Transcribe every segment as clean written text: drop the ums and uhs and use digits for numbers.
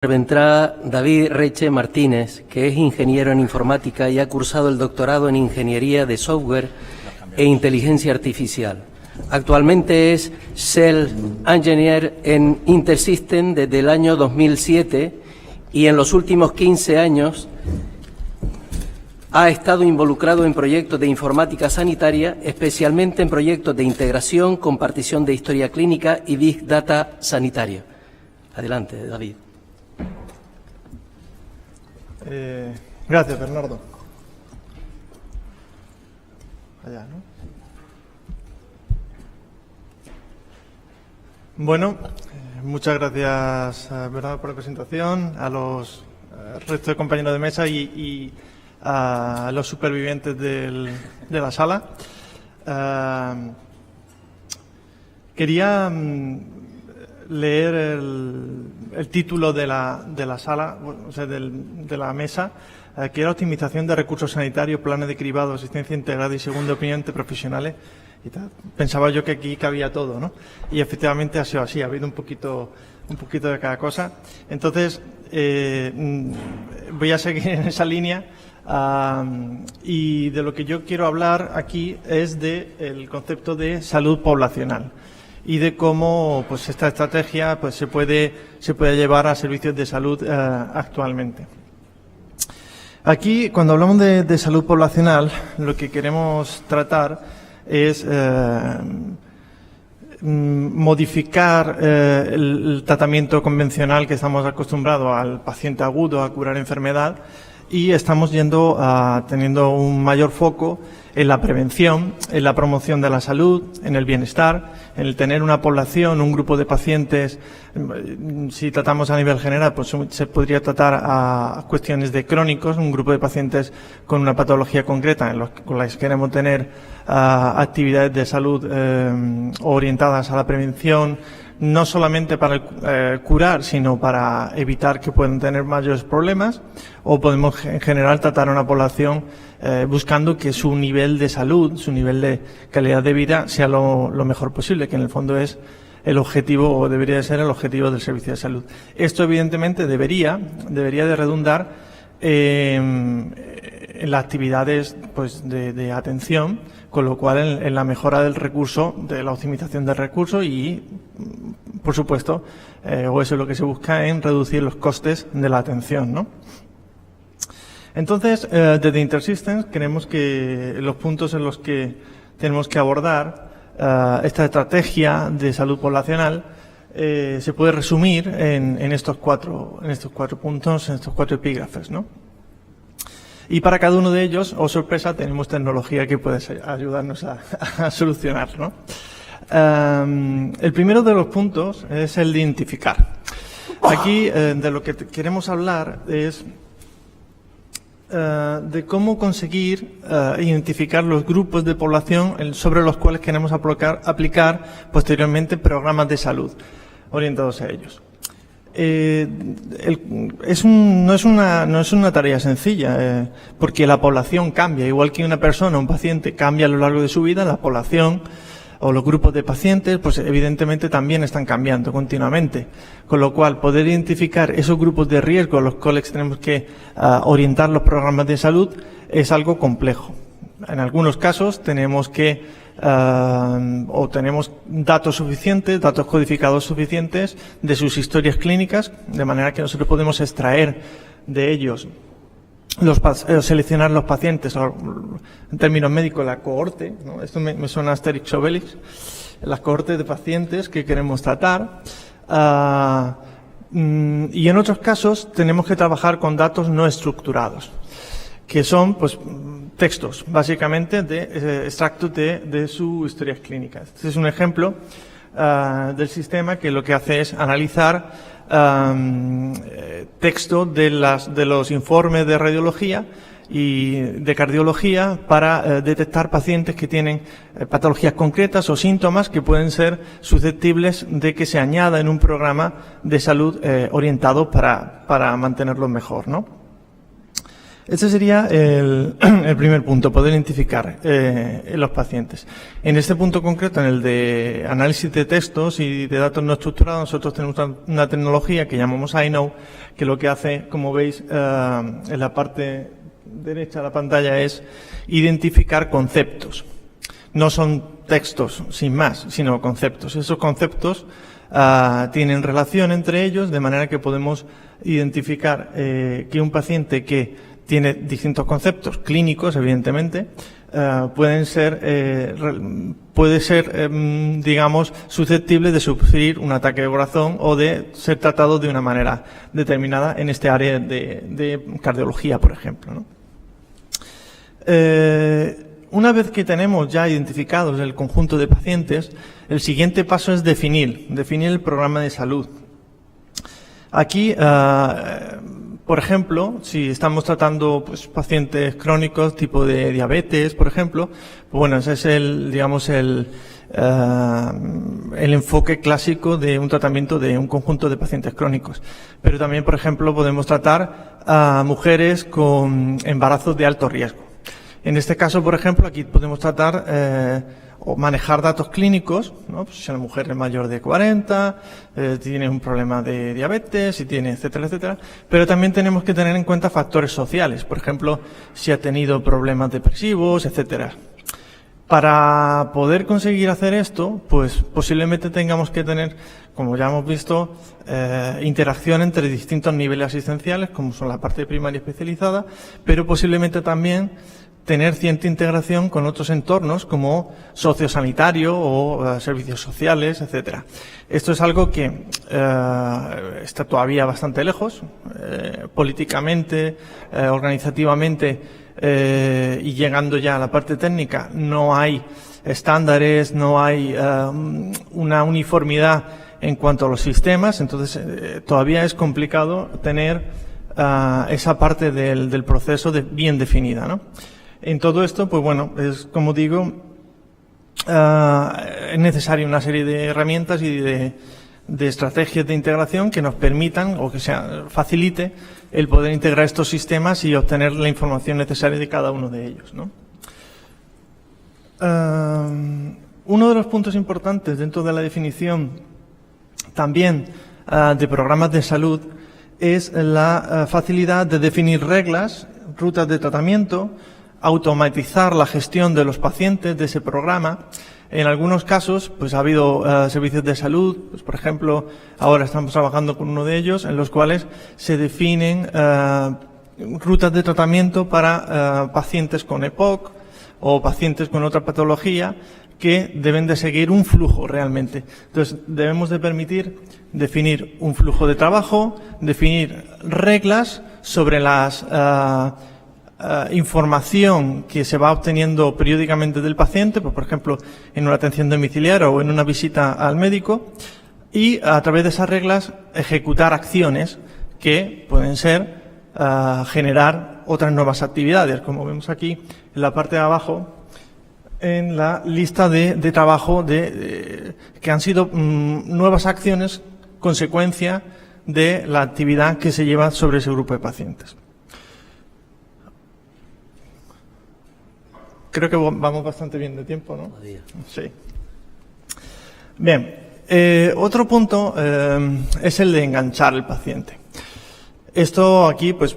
Intervendrá David Reche Martínez, que es ingeniero en informática y ha cursado el doctorado en ingeniería de software e inteligencia artificial. Actualmente es Cell Engineer en Intersystem desde el año 2007 y en los últimos 15 años ha estado involucrado en proyectos de informática sanitaria, especialmente en proyectos de integración, compartición de historia clínica y Big Data sanitario. Adelante, David. Gracias, Bernardo. Allá, ¿no? Bueno, muchas gracias, Bernardo, por la presentación, a los resto de compañeros de mesa y a los supervivientes de la sala. Quería leer el título de la sala, o sea, de la mesa, que era optimización de recursos sanitarios, planes de cribado, asistencia integrada y segunda opinión de profesionales. Y tal. Pensaba yo que aquí cabía todo, ¿no? Y efectivamente ha sido así, ha habido un poquito de cada cosa. Entonces, voy a seguir en esa línea. Y de lo que yo quiero hablar aquí es del concepto de salud poblacional y de cómo pues esta estrategia pues se puede llevar a servicios de salud actualmente. Aquí, cuando hablamos de salud poblacional, lo que queremos tratar es modificar el tratamiento convencional que estamos acostumbrados al paciente agudo a curar enfermedad y estamos teniendo un mayor foco en la prevención, en la promoción de la salud, en el bienestar, en el tener una población, un grupo de pacientes. Si tratamos a nivel general, pues se podría tratar a cuestiones de crónicos, un grupo de pacientes con una patología concreta con las que queremos tener actividades de salud orientadas a la prevención, no solamente para curar, sino para evitar que puedan tener mayores problemas, o podemos en general tratar a una población buscando que su nivel de salud, su nivel de calidad de vida sea lo mejor posible, que en el fondo es el objetivo o debería de ser el objetivo del servicio de salud. Esto evidentemente debería de redundar en las actividades pues de atención, con lo cual en la mejora del recurso, de la optimización del recurso y, por supuesto, o eso es lo que se busca, en reducir los costes de la atención, ¿no? Entonces, desde Intersystem creemos que los puntos en los que tenemos que abordar esta estrategia de salud poblacional se puede resumir en estos cuatro puntos, en estos 4 epígrafes, ¿no? Y para cada uno de ellos, oh sorpresa, tenemos tecnología que puede ayudarnos a solucionar, ¿no? El primero de los puntos es el de identificar. Aquí de lo que queremos hablar es de cómo conseguir identificar los grupos de población sobre los cuales queremos aplicar posteriormente programas de salud orientados a ellos. No es una tarea sencilla, porque la población cambia, igual que una persona, un paciente cambia a lo largo de su vida, la población o los grupos de pacientes, pues evidentemente también están cambiando continuamente. Con lo cual, poder identificar esos grupos de riesgo a los cuales tenemos que orientar los programas de salud es algo complejo. En algunos casos tenemos que tenemos datos suficientes, datos codificados suficientes de sus historias clínicas, de manera que nosotros podemos extraer de ellos seleccionar los pacientes, en términos médicos, la cohorte, ¿no? Esto me suena a Asterix Obelix, las cohortes de pacientes que queremos tratar. Y en otros casos tenemos que trabajar con datos no estructurados, que son pues textos, básicamente, de extractos de sus historias clínicas. Este es un ejemplo del sistema que lo que hace es analizar texto de los informes de radiología y de cardiología para detectar pacientes que tienen patologías concretas o síntomas que pueden ser susceptibles de que se añada en un programa de salud orientado para mantenerlos mejor, ¿no? Este sería el primer punto, poder identificar los pacientes. En este punto concreto, en el de análisis de textos y de datos no estructurados, nosotros tenemos una tecnología que llamamos iKnow, que lo que hace, como veis, en la parte derecha de la pantalla es identificar conceptos. No son textos sin más, sino conceptos. Esos conceptos tienen relación entre ellos, de manera que podemos identificar que un paciente que tiene distintos conceptos clínicos, evidentemente, puede ser, digamos, susceptible de sufrir un ataque de corazón o de ser tratado de una manera determinada en este área de cardiología, por ejemplo, ¿no? Una vez que tenemos ya identificados el conjunto de pacientes, el siguiente paso es definir el programa de salud. Aquí, por ejemplo, si estamos tratando pues, pacientes crónicos tipo de diabetes, por ejemplo, pues bueno, ese es el enfoque clásico de un tratamiento de un conjunto de pacientes crónicos. Pero también, por ejemplo, podemos tratar a mujeres con embarazos de alto riesgo. En este caso, por ejemplo, aquí podemos tratar o manejar datos clínicos, ¿no? Pues si la mujer es mayor de 40, tiene un problema de diabetes, y tiene etcétera, etcétera. Pero también tenemos que tener en cuenta factores sociales, por ejemplo, si ha tenido problemas depresivos, etcétera. Para poder conseguir hacer esto, pues posiblemente tengamos que tener, como ya hemos visto, interacción entre distintos niveles asistenciales, como son la parte primaria especializada, pero posiblemente también tener cierta integración con otros entornos como sociosanitario o servicios sociales, etcétera. Esto es algo que está todavía bastante lejos, políticamente, organizativamente y llegando ya a la parte técnica. No hay estándares, no hay una uniformidad en cuanto a los sistemas, entonces todavía es complicado tener esa parte del proceso bien definida, ¿no? En todo esto, pues bueno, es como digo, es necesaria una serie de herramientas y de estrategias de integración que nos permitan o que facilite el poder integrar estos sistemas y obtener la información necesaria de cada uno de ellos, ¿no? Uno de los puntos importantes dentro de la definición también de programas de salud es la facilidad de definir reglas, rutas de tratamiento, automatizar la gestión de los pacientes de ese programa. En algunos casos, pues ha habido servicios de salud, pues por ejemplo, ahora estamos trabajando con uno de ellos, en los cuales se definen rutas de tratamiento para pacientes con EPOC o pacientes con otra patología que deben de seguir un flujo realmente. Entonces, debemos de permitir definir un flujo de trabajo, definir reglas sobre las información que se va obteniendo periódicamente del paciente, pues, por ejemplo, en una atención domiciliaria o en una visita al médico, y a través de esas reglas ejecutar acciones que pueden ser generar otras nuevas actividades, como vemos aquí en la parte de abajo, en la lista de trabajo que han sido nuevas acciones consecuencia de la actividad que se lleva sobre ese grupo de pacientes. Creo que vamos bastante bien de tiempo, ¿no? Sí. Bien. Otro punto es el de enganchar al paciente. Esto aquí, pues,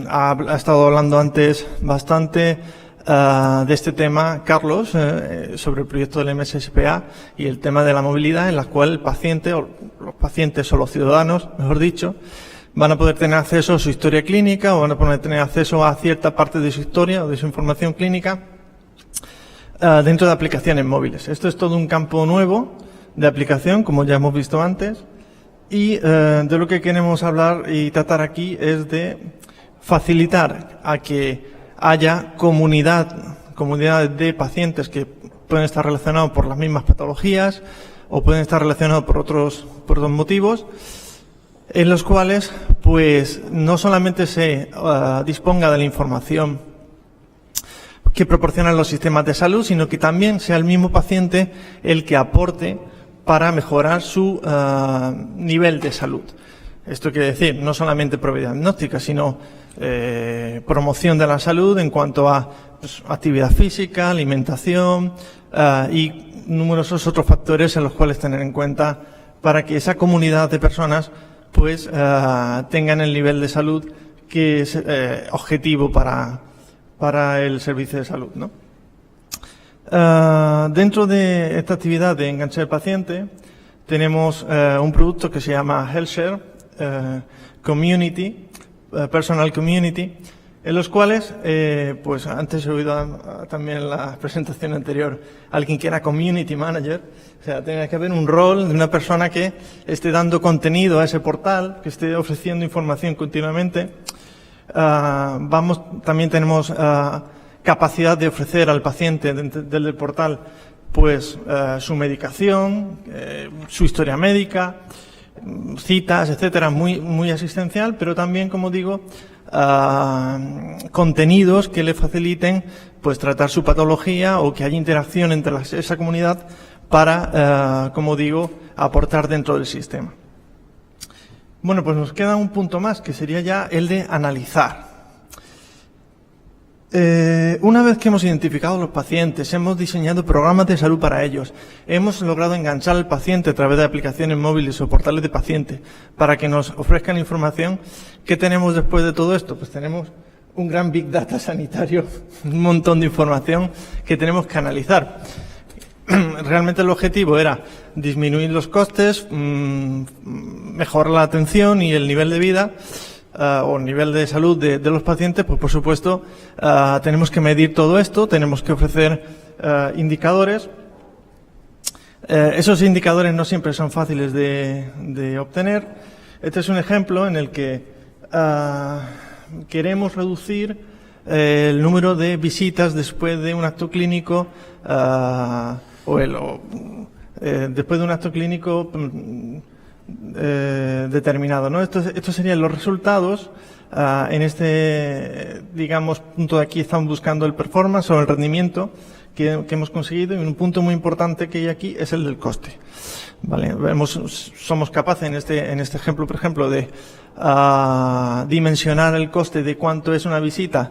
ha estado hablando antes bastante de este tema Carlos, sobre el proyecto del MSSPA y el tema de la movilidad, en la cual el paciente, o los pacientes o los ciudadanos, mejor dicho, van a poder tener acceso a su historia clínica o van a poder tener acceso a cierta parte de su historia o de su información clínica dentro de aplicaciones móviles. Esto es todo un campo nuevo de aplicación, como ya hemos visto antes, y de lo que queremos hablar y tratar aquí es de facilitar a que haya comunidades de pacientes que pueden estar relacionados por las mismas patologías o pueden estar relacionados por otros motivos, en los cuales, pues, no solamente se disponga de la información que proporcionan los sistemas de salud, sino que también sea el mismo paciente el que aporte para mejorar su nivel de salud. Esto quiere decir no solamente probabilidad diagnóstica, sino promoción de la salud en cuanto a pues, actividad física, alimentación y numerosos otros factores en los cuales tener en cuenta para que esa comunidad de personas pues tengan el nivel de salud que es objetivo para el servicio de salud, ¿no? Dentro de esta actividad de enganche del paciente tenemos un producto que se llama HealthShare Community, Personal Community, en los cuales, pues antes he oído también en la presentación anterior alguien que era Community Manager, o sea, tiene que haber un rol de una persona que esté dando contenido a ese portal, que esté ofreciendo información continuamente. También tenemos capacidad de ofrecer al paciente del portal, pues su medicación, su historia médica, citas, etcétera, muy asistencial, pero también, como digo, contenidos que le faciliten pues tratar su patología o que haya interacción entre esa comunidad para, como digo, aportar dentro del sistema. Bueno, pues nos queda un punto más, que sería ya el de analizar. Una vez que hemos identificado a los pacientes, hemos diseñado programas de salud para ellos, hemos logrado enganchar al paciente a través de aplicaciones móviles o portales de paciente para que nos ofrezcan información, ¿qué tenemos después de todo esto? Pues tenemos un gran Big Data sanitario, un montón de información que tenemos que analizar. Realmente el objetivo era disminuir los costes, mejorar la atención y el nivel de vida o nivel de salud de los pacientes. Pues por supuesto tenemos que medir todo esto, tenemos que ofrecer indicadores. Esos indicadores no siempre son fáciles de obtener. Este es un ejemplo en el que queremos reducir el número de visitas después de un acto clínico después de un acto clínico determinado, ¿no? Estos serían los resultados. En este, digamos, punto de aquí estamos buscando el performance o el rendimiento que hemos conseguido, y un punto muy importante que hay aquí es el del coste. Vale, somos capaces en este ejemplo, por ejemplo, de dimensionar el coste de cuánto es una visita,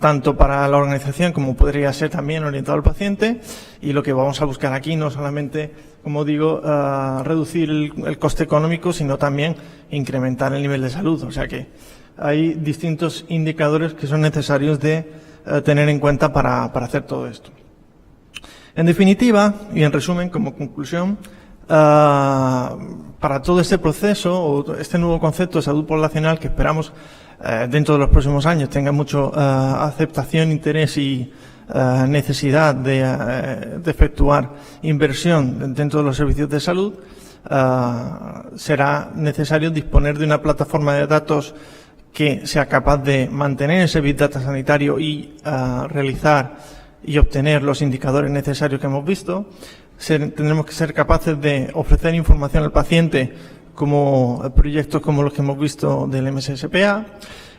tanto para la organización como podría ser también orientado al paciente, y lo que vamos a buscar aquí no solamente, como digo, reducir el coste económico, sino también incrementar el nivel de salud. O sea que hay distintos indicadores que son necesarios de tener en cuenta para hacer todo esto. En definitiva, y en resumen, como conclusión, para todo este proceso o este nuevo concepto de salud poblacional que esperamos dentro de los próximos años tenga mucho aceptación, interés y necesidad de efectuar inversión dentro de los servicios de salud, será necesario disponer de una plataforma de datos que sea capaz de mantener ese Big Data sanitario y realizar y obtener los indicadores necesarios que hemos visto. Tendremos que ser capaces de ofrecer información al paciente como proyectos como los que hemos visto del MSSPA,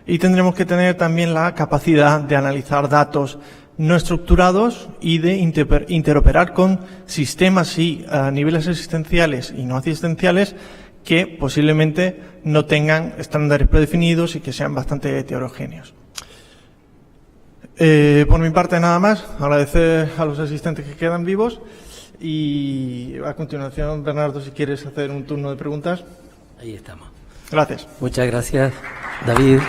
y tendremos que tener también la capacidad de analizar datos no estructurados y de interoperar con sistemas y niveles asistenciales y no asistenciales que posiblemente no tengan estándares predefinidos y que sean bastante heterogéneos. Por mi parte nada más, agradecer a los asistentes que quedan vivos. Y a continuación, Bernardo, si quieres hacer un turno de preguntas. Ahí estamos. Gracias. Muchas gracias, David.